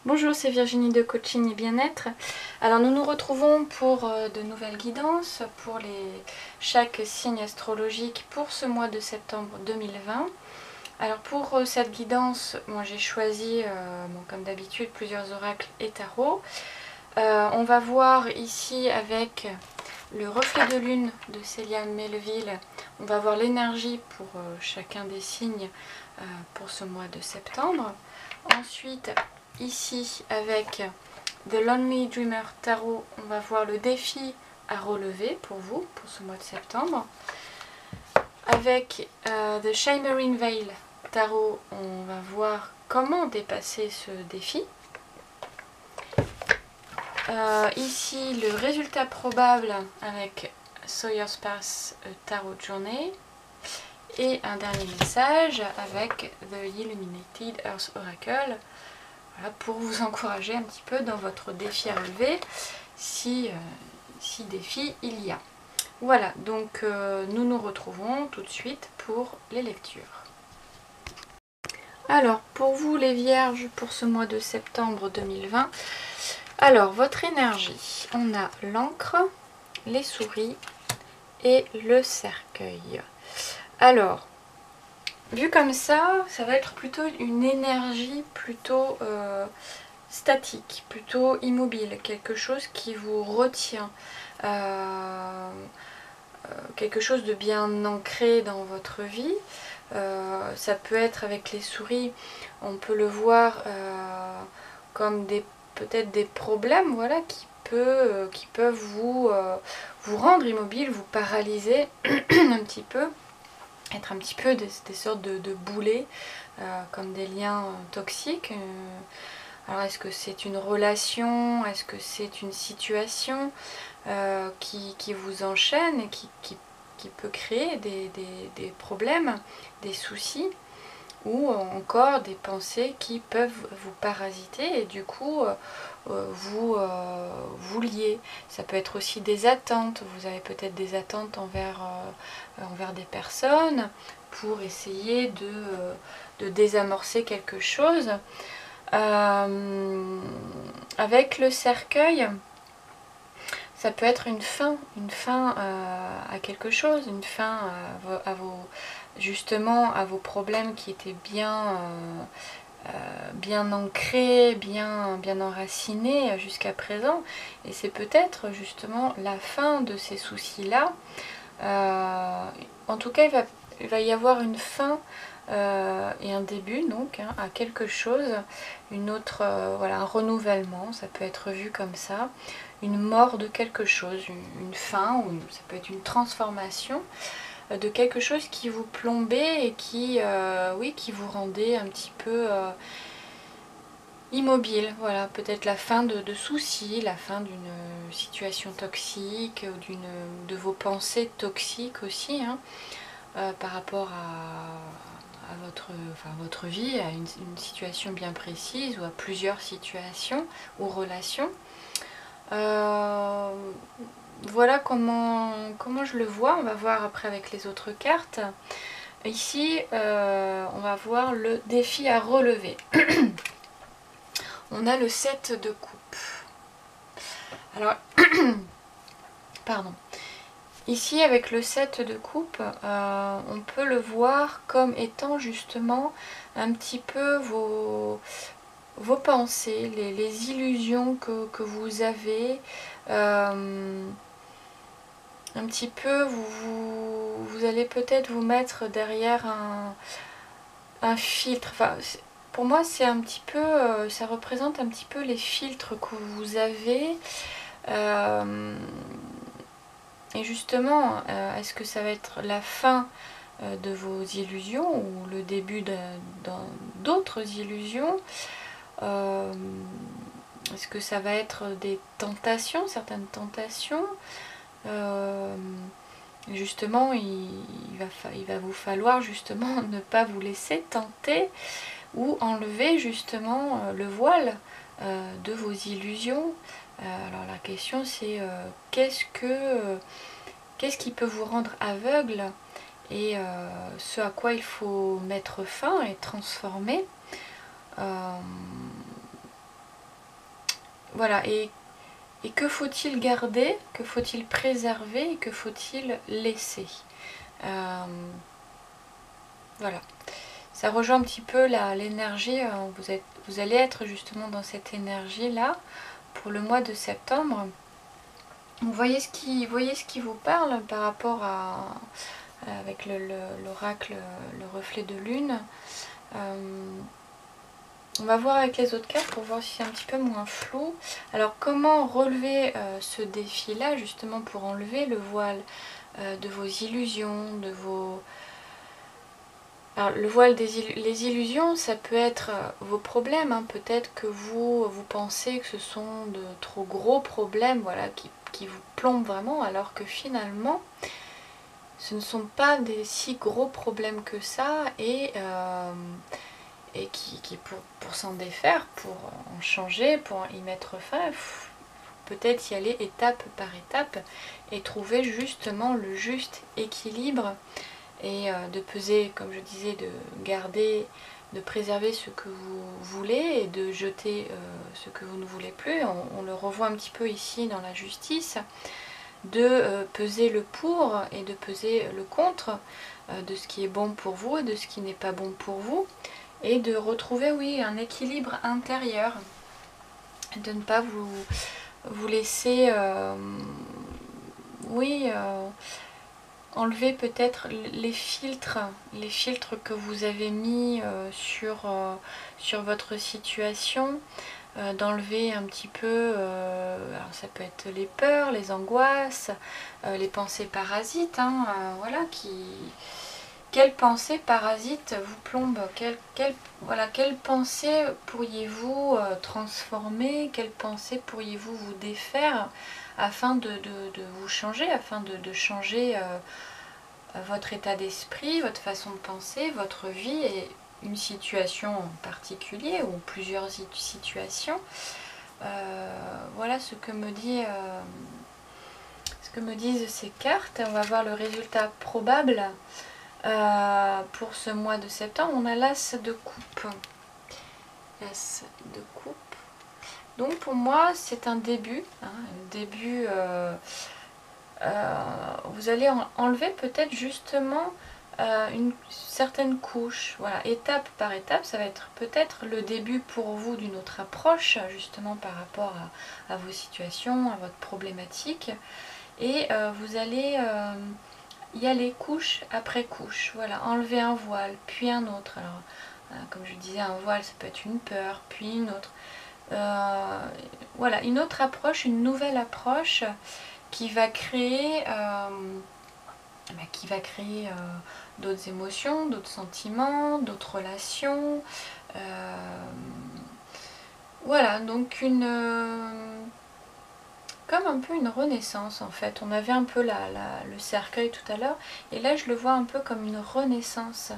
Bonjour, c'est Virginie de Coaching et Bien-être. Alors nous nous retrouvons pour de nouvelles guidances pour chaque signe astrologique pour ce mois de septembre 2020. Alors pour cette guidance, moi j'ai choisi, comme d'habitude, plusieurs oracles et tarots. On va voir ici avec le reflet de lune de Célia Melville, on va voir l'énergie pour chacun des signes pour ce mois de septembre. Ensuite, ici avec The Lonely Dreamer Tarot, on va voir le défi à relever pour vous, pour ce mois de septembre. Avec The Shimmering Veil Tarot, on va voir comment dépasser ce défi. Ici, le résultat probable avec Sawyer's Path Tarot Journey. Et un dernier message avec The Illuminated Earth Oracle. Voilà, pour vous encourager un petit peu dans votre défi à relever, si défi il y a. Voilà, donc nous nous retrouvons tout de suite pour les lectures. Alors, pour vous les vierges, pour ce mois de septembre 2020, alors votre énergie, on a l'encre, les souris et le cercueil. Alors, vu comme ça va être plutôt une énergie plutôt statique, plutôt immobile, quelque chose qui vous retient, quelque chose de bien ancré dans votre vie. Ça peut être avec les souris, on peut le voir comme peut-être des problèmes, voilà, qui peuvent vous rendre immobile, vous paralyser un petit peu, être un petit peu des sortes de boulets, comme des liens toxiques. Alors est-ce que c'est une relation, est-ce que c'est une situation qui vous enchaîne et qui peut créer des problèmes, des soucis, ou encore des pensées qui peuvent vous parasiter et du coup vous lier. Ça peut être aussi des attentes, vous avez peut-être des attentes envers des personnes pour essayer de désamorcer quelque chose. Avec le cercueil, ça peut être une fin à quelque chose, une fin justement à vos problèmes qui étaient bien ancrés, bien enracinés jusqu'à présent. Et c'est peut-être justement la fin de ces soucis-là. En tout cas, il va y avoir une fin et un début donc à quelque chose, une autre, voilà, un renouvellement, ça peut être vu comme ça, une mort de quelque chose, une fin, ou ça peut être une transformation de quelque chose qui vous plombait et qui vous rendait un petit peu immobile. Voilà, peut-être la fin de soucis, la fin d'une situation toxique, ou de vos pensées toxiques aussi, par rapport à votre vie, à une situation bien précise, ou à plusieurs situations ou relations. Voilà comment je le vois. On va voir après avec les autres cartes. Ici, on va voir le défi à relever. On a le 7 de coupe. Alors, pardon. Ici, avec le 7 de coupe, on peut le voir comme étant justement un petit peu vos pensées, les illusions que vous avez. Un petit peu, vous allez peut-être vous mettre derrière un filtre. Enfin, pour moi, c'est un petit peu, ça représente un petit peu les filtres que vous avez. Et justement, est-ce que ça va être la fin de vos illusions ou le début d'autres illusions? Est-ce que ça va être des tentations, certaines tentations? Justement, il va vous falloir justement ne pas vous laisser tenter ou enlever justement le voile de vos illusions. Alors la question c'est qu'est-ce qui peut vous rendre aveugle et ce à quoi il faut mettre fin et transformer. Voilà, et que faut-il garder, que faut-il préserver et que faut-il laisser. Voilà, ça rejoint un petit peu l'énergie, vous allez être justement dans cette énergie-là pour le mois de septembre. Vous voyez ce qui vous parle par rapport avec l'oracle, le reflet de lune. On va voir avec les autres cartes pour voir si c'est un petit peu moins flou. Alors comment relever ce défi-là, justement pour enlever le voile de vos illusions, de vos... Alors le voile les illusions, ça peut être vos problèmes, hein. Peut-être que vous pensez que ce sont de trop gros problèmes, voilà, qui vous plombent vraiment, alors que finalement, ce ne sont pas des si gros problèmes que ça, et qui pour s'en défaire, pour en changer, pour y mettre fin, peut-être y aller étape par étape et trouver justement le juste équilibre et de peser, comme je disais, de garder, de préserver ce que vous voulez et de jeter ce que vous ne voulez plus. On le revoit un petit peu ici dans la justice, de peser le pour et de peser le contre de ce qui est bon pour vous et de ce qui n'est pas bon pour vous, et de retrouver, oui, un équilibre intérieur, de ne pas vous laisser oui, enlever peut-être les filtres que vous avez mis sur votre situation, d'enlever un petit peu, alors ça peut être les peurs, les angoisses, les pensées parasites, hein, voilà, quelle pensée parasite vous plombe, voilà, quelle pensée pourriez-vous transformer, quelle pensée pourriez-vous vous défaire afin de vous changer, afin de changer votre état d'esprit, votre façon de penser, votre vie et une situation en particulier ou plusieurs situations. Voilà ce que me disent ces cartes. On va voir le résultat probable pour ce mois de septembre. On a l'As de coupe. L'As de coupe. Donc pour moi c'est un début, hein, un début. Vous allez enlever peut-être justement une certaine couche, voilà, étape par étape. Ça va être peut-être le début pour vous d'une autre approche, justement par rapport à vos situations, à votre problématique, et vous allez y aller couche après couche, voilà, enlever un voile puis un autre. Alors comme je disais, un voile ça peut être une peur puis une autre, voilà, une autre approche, une nouvelle approche qui va créer d'autres émotions, d'autres sentiments, d'autres relations. Voilà, donc comme un peu une renaissance en fait. On avait un peu le cercueil tout à l'heure, et là je le vois un peu comme une renaissance.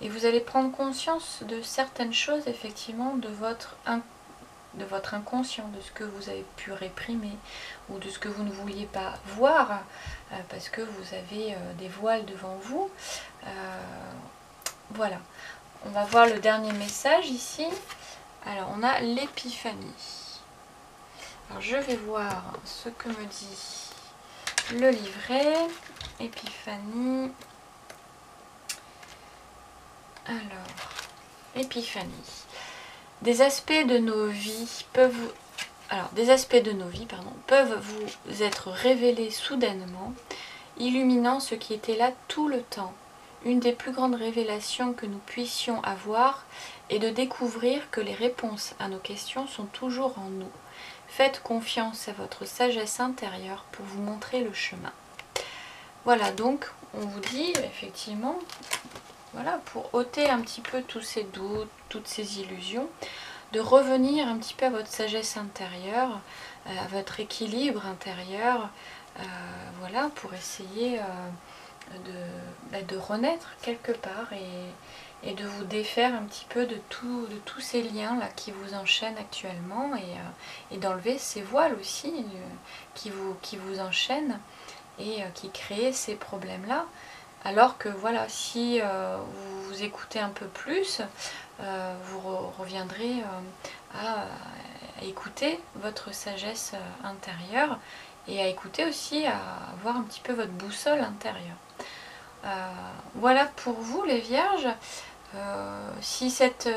Et vous allez prendre conscience de certaines choses effectivement de votre inconscient, de ce que vous avez pu réprimer ou de ce que vous ne vouliez pas voir parce que vous avez des voiles devant vous. Voilà, on va voir le dernier message ici. Alors on a l'épiphanie. Alors je vais voir ce que me dit le livret. Épiphanie. Alors, épiphanie. Des aspects de nos vies peuvent vous être révélés soudainement, illuminant ce qui était là tout le temps. Une des plus grandes révélations que nous puissions avoir est de découvrir que les réponses à nos questions sont toujours en nous. Faites confiance à votre sagesse intérieure pour vous montrer le chemin. Voilà, donc on vous dit effectivement, voilà, pour ôter un petit peu tous ces doutes, toutes ces illusions, de revenir un petit peu à votre sagesse intérieure, à votre équilibre intérieur, voilà, pour essayer de renaître quelque part et de vous défaire un petit peu de tous ces liens là qui vous enchaînent actuellement, et d'enlever ces voiles aussi qui vous enchaînent et qui créent ces problèmes là. Alors que voilà, si vous écoutez un peu plus, vous reviendrez à écouter votre sagesse intérieure et à écouter aussi, à voir un petit peu votre boussole intérieure. Voilà pour vous les Vierges. Si cette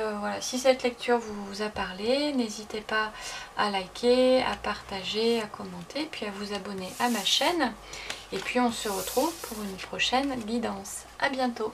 lecture vous a parlé, n'hésitez pas à liker, à partager, à commenter, puis à vous abonner à ma chaîne. Et puis on se retrouve pour une prochaine guidance. À bientôt!